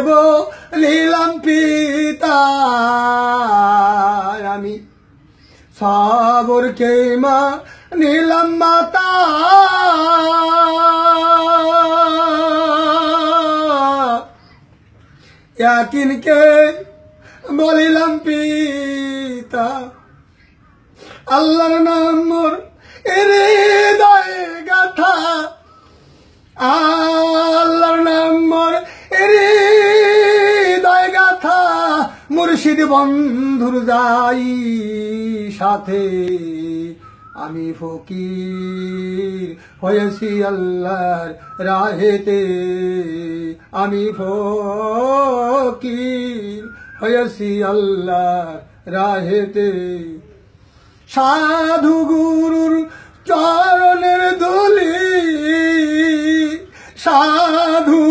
বলিলাম পিতা আমি সাবরকে মা নিলাম মাতা ইয়াকিনকে বলিলাম পিতা আল্লাহর নাম মোর হৃদয়ে গাথা আল্লাহর নাম মোর হৃদয়ে গাথা মুর্শিদ বন্ধুর যাই সাথে আমি ফকির হয়েছি আল্লাহর রাহেতে আমি ফকির হয়েছি আল্লাহর রাহেতে সাধু গুরুর চরণের ধুলি সাধু